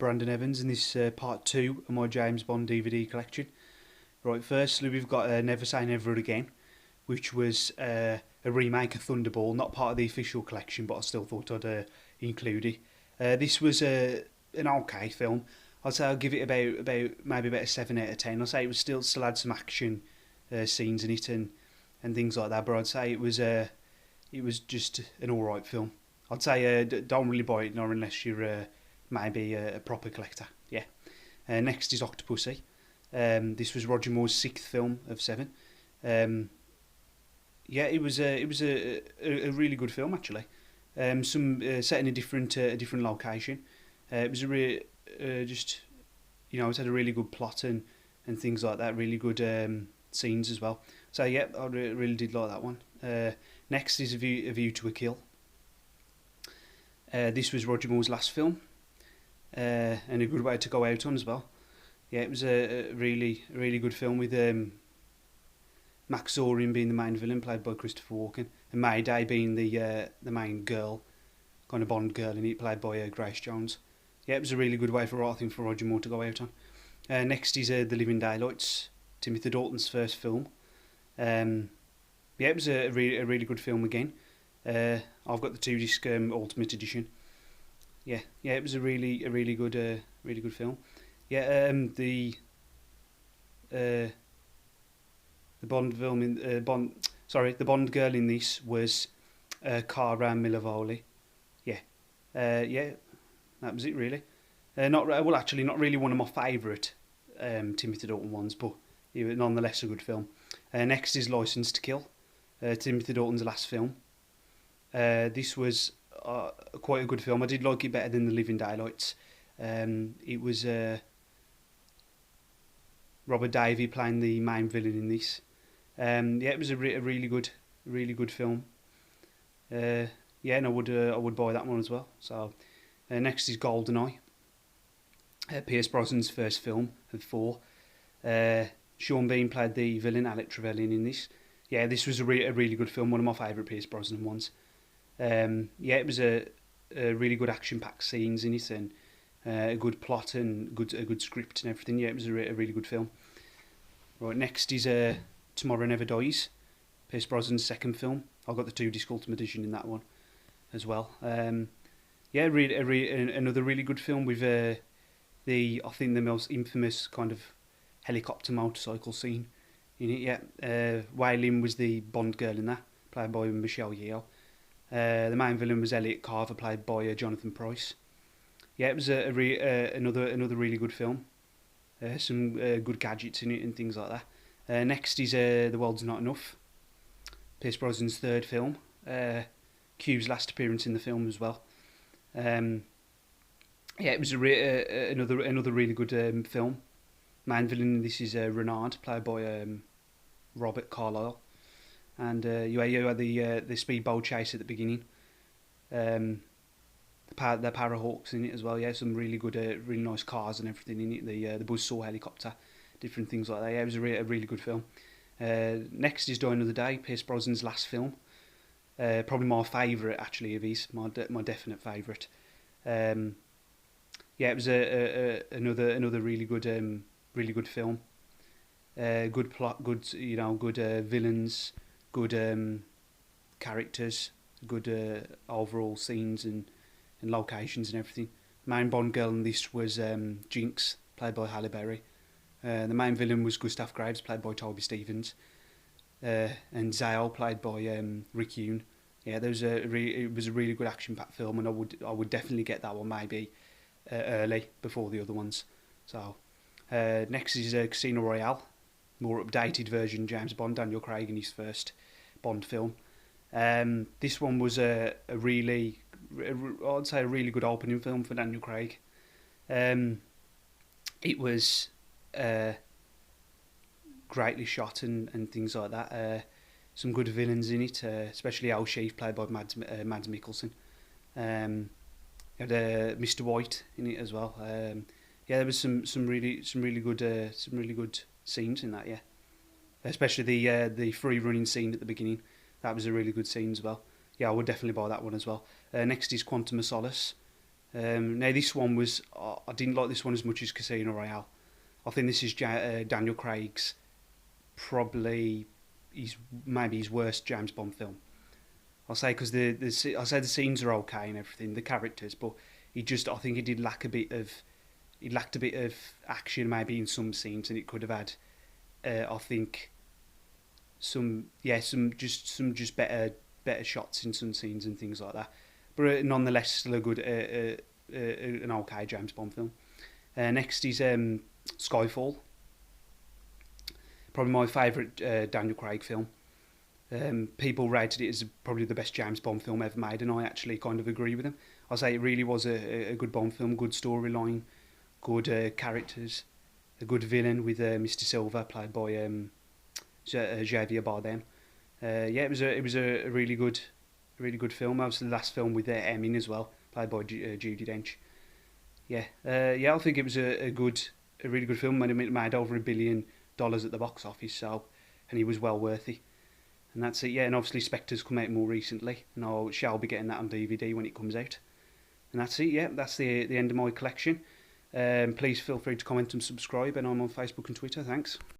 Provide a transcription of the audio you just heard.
Brandon Evans, and this part 2 of my James Bond DVD collection. Right, firstly we've got Never Say Never Again, which was a remake of Thunderball, not part of the official collection, but I still thought I'd include it. This was an okay film. I'd say I'll give it about maybe about a 7 out of 10. I'd say it was still had some action scenes in it and things like that, but I'd say it was just an alright film. I'd say don't really buy it, not unless you're maybe a proper collector. Yeah. Next is Octopussy. This was Roger Moore's 6th film of 7. Yeah, it was a really good film actually. Some set in a different location. It was just it had a really good plot and things like that. Really good scenes as well. So yeah, I really did like that one. Next is a View to a Kill. This was Roger Moore's last film, and a good way to go out on as well. Yeah, it was a really good film with Max Zorin being the main villain, played by Christopher Walken, and Mayday being the main girl, kind of Bond girl in it, played by Grace Jones. Yeah, it was a really good way for Roger Moore to go out on. Next is The Living Daylights, Timothy Dalton's first film. Yeah, it was a really good film again. I've got the 2-disc Ultimate Edition. Yeah, it was a really good film. Yeah, the Bond film in the Bond girl in this was Cara Milavoli. Yeah, yeah, that was it really. Not really one of my favourite Timothy Dalton ones, but nonetheless a good film. Next is Licence to Kill, Timothy Dalton's last film. This was quite a good film. I did like it better than The Living Daylights. It was Robert Davi playing the main villain in this. Yeah, it was a really good film. Yeah, and I would buy that one as well. So next is GoldenEye, Pierce Brosnan's first film of 4. Sean Bean played the villain Alec Trevelyan in this. Yeah, this was a really good film, one of my favourite Pierce Brosnan ones. Yeah, it was a really good action-packed scenes in it, and a good plot and a good script and everything. Yeah, it was a really good film. Right, next is Tomorrow Never Dies, Pierce Brosnan's second film. I've got the 2-disc Ultimate Edition in that one as well. Yeah, another really good film with I think the most infamous kind of helicopter motorcycle scene in it. Yeah, Wai Lin was the Bond girl in that, played by Michelle Yeoh. The main villain was Elliot Carver, played by Jonathan Pryce. Yeah, it was another really good film. Some good gadgets in it and things like that. Next is The World's Not Enough, Pierce Brosnan's 3rd film. Q's last appearance in the film as well. Yeah, it was another really good film. Main villain in this is Renard, played by Robert Carlyle. And you had the speedboat chase at the beginning. The Parahawks in it as well. Yeah, some really good, really nice cars and everything in it. The buzzsaw helicopter, different things like that. Yeah, it was a really good film. Next is Die Another Day, Pierce Brosnan's last film. Probably my favourite actually of his, my definite favourite. Yeah, it was another really good film. Good plot, good good villains, good characters, good overall scenes and locations and everything. Main Bond girl in this was Jinx, played by Halle Berry. The main villain was Gustav Graves, played by Toby Stephens, and Zale, played by Rick Yoon. Yeah, it was a really good action-packed film, and I would definitely get that one maybe early before the other ones. So next is Casino Royale, more updated version James Bond, Daniel Craig in his first Bond film. This one was I'd say a really good opening film for Daniel Craig. It was greatly shot and things like that. Some good villains in it, especially Al Sheaf, played by Mads Mikkelsen. You had Mr. White in it as well. Yeah, there was some really good scenes in that. Yeah, especially the free running scene at the beginning. That was a really good scene as well. Yeah, I would definitely buy that one as well. Next is Quantum of Solace. Now this one was I didn't like this one as much as Casino Royale. I think this is Daniel Craig's probably maybe his worst James Bond film. I'll say because I say the scenes are okay and everything, the characters, but I think he did lack a bit of action maybe in some scenes, and it could have had I think some just better shots in some scenes and things like that. But nonetheless, still a good an okay James Bond film. Next is Skyfall. Probably my favourite Daniel Craig film. People rated it as probably the best James Bond film ever made, and I actually kind of agree with them. I say it really was a good Bond film, good storyline, good characters, a good villain with Mr. Silver played by Javier Bardem. Yeah, it was a really good film. Obviously, the last film with Emin as well, played by Judi Dench. Yeah, I think it was a really good film. It made over $1 billion at the box office, so and he was well worthy. And that's it. Yeah, and obviously Spectre's come out more recently, and I shall be getting that on DVD when it comes out. And that's it. Yeah, that's the end of my collection. Please feel free to comment and subscribe, and I'm on Facebook and Twitter. Thanks.